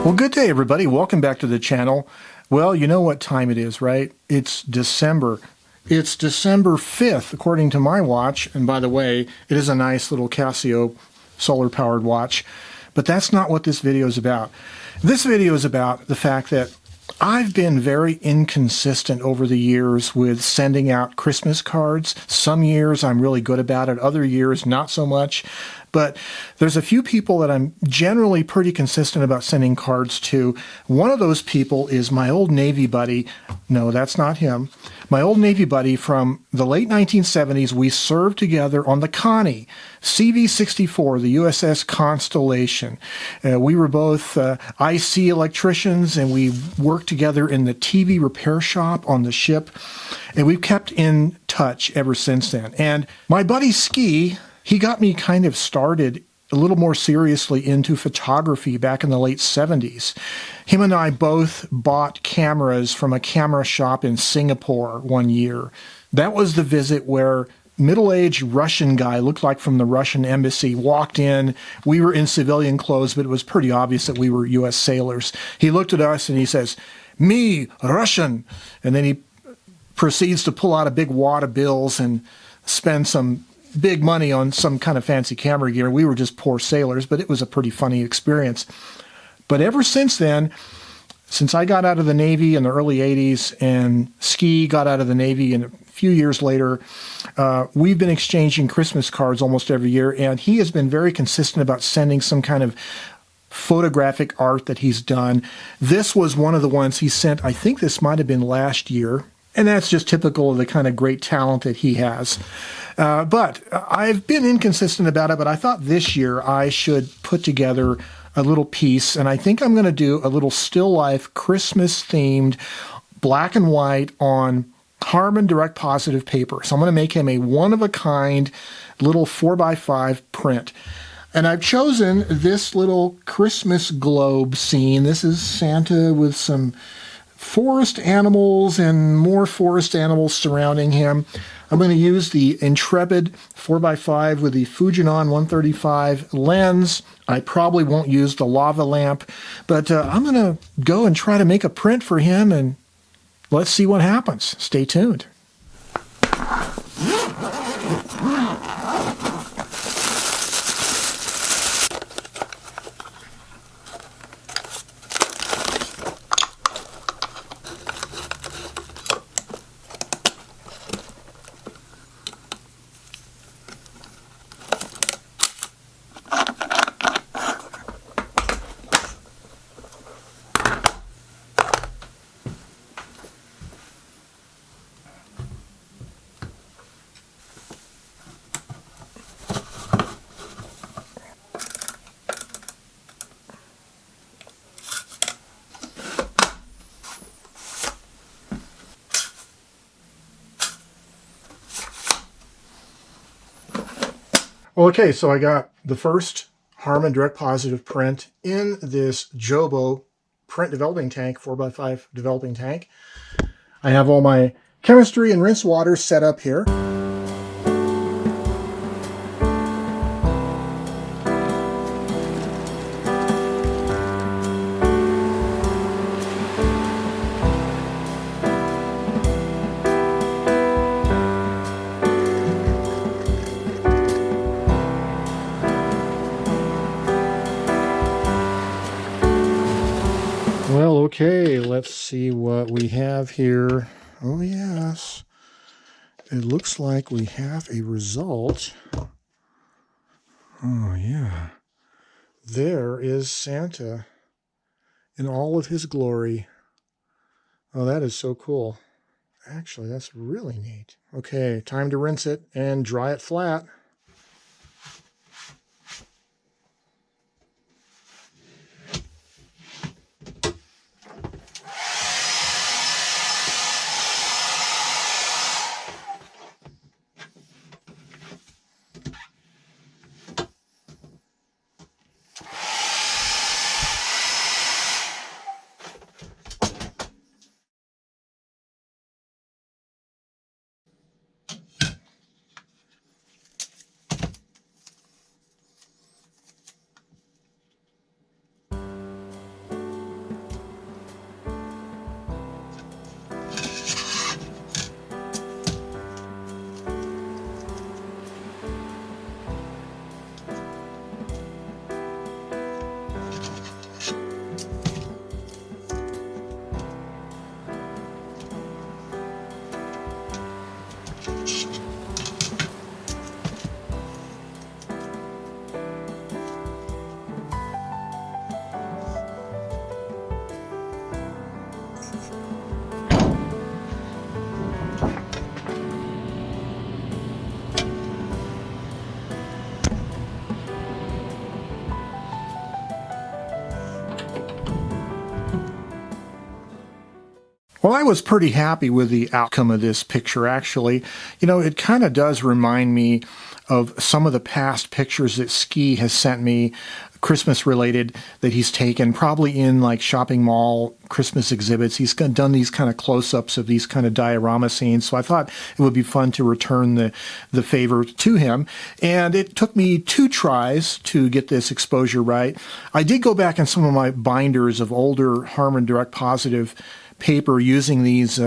Well, good day, everybody. Welcome back to the channel. Well, you know what time it is, right? It's December. It's December 5th, according to my watch. And by the way, it is a nice little Casio solar-powered watch. But that's not what this video is about. This video is about the fact that I've been very inconsistent over the years with sending out Christmas cards. Some years I'm really good about it, other years not so much. But there's a few people that I'm generally pretty consistent about sending cards to. One of those people is my old Navy buddy. No, that's not him. My old Navy buddy from the late 1970s. We served together on the Connie, CV-64, the USS Constellation. We were both IC electricians, and we worked together in the TV repair shop on the ship. And we've kept in touch ever since then. And my buddy Ski, he got me kind of started a little more seriously into photography back in the late 70s. Him and I both bought cameras from a camera shop in Singapore one year. That was the visit where middle-aged Russian guy, looked like from the Russian embassy, walked in. We were in civilian clothes, but it was pretty obvious that we were U.S. sailors. He looked at us and he says, "Me, Russian." And then he proceeds to pull out a big wad of bills and spend some big money on some kind of fancy camera gear. We were just poor sailors, but it was a pretty funny experience. But ever since then, since I got out of the Navy in the early 80s and Ski got out of the Navy and a few years later, we've been exchanging Christmas cards almost every year, and he has been very consistent about sending some kind of photographic art that he's done. This was one of the ones he sent. I think this might have been last year. And that's just typical of the kind of great talent that he has. But I've been inconsistent about it, but I thought this year I should put together a little piece. And I think I'm going to do a little still life Christmas-themed black and white on Harman Direct Positive paper. So I'm going to make him a one-of-a-kind little 4x5 print. And I've chosen this little Christmas globe scene. This is Santa with some forest animals and more forest animals surrounding him. I'm going to use the Intrepid 4x5 with the Fujinon 135 lens. I probably won't use the lava lamp, but I'm going to go and try to make a print for him, and let's see what happens. Stay tuned. Okay, so I got the first Harman Direct Positive print in this Jobo print developing tank, 4x5 developing tank. I have all my chemistry and rinse water set up here. Well, okay, let's see what we have here. Oh, yes. It looks like we have a result. Oh, yeah. There is Santa in all of his glory. Oh, that is so cool. Actually, that's really neat. Okay, time to rinse it and dry it flat. Well, I was pretty happy with the outcome of this picture, actually. It kind of does remind me of some of the past pictures that Ski has sent me, Christmas related, that he's taken, probably in like shopping mall Christmas exhibits. He's done these kind of close-ups of these kind of diorama scenes. So I thought it would be fun to return the favor to him. And it took me 2 tries to get this exposure right. I did go back in some of my binders of older Harman Direct Positive paper using these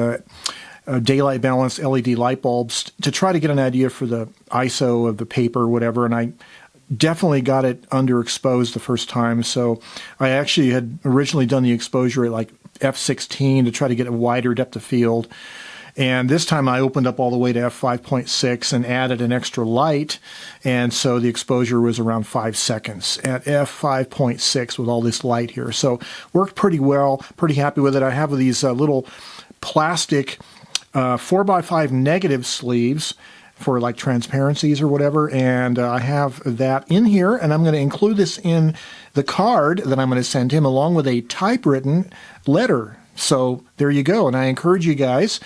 daylight balanced LED light bulbs to try to get an idea for the ISO of the paper or whatever. And I definitely got it underexposed the first time. So I actually had originally done the exposure at like f16 to try to get a wider depth of field. And this time I opened up all the way to f5.6 and added an extra light. And so the exposure was around 5 seconds at f5.6 with all this light here. So worked pretty well, pretty happy with it. I have these little plastic 4x5 negative sleeves for like transparencies or whatever. And I have that in here, and I'm going to include this in the card that I'm going to send him along with a typewritten letter. So there you go. And I encourage you guys,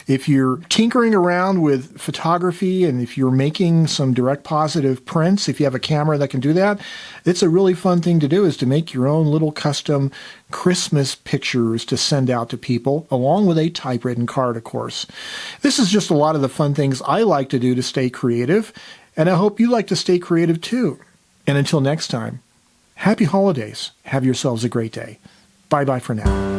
if you're tinkering around with photography and if you're making some direct positive prints, if you have a camera that can do that, it's a really fun thing to do, is to make your own little custom Christmas pictures to send out to people, along with a typewritten card, of course. This is just a lot of the fun things I like to do to stay creative, and I hope you like to stay creative too. And until next time, happy holidays. Have yourselves a great day. Bye-bye for now.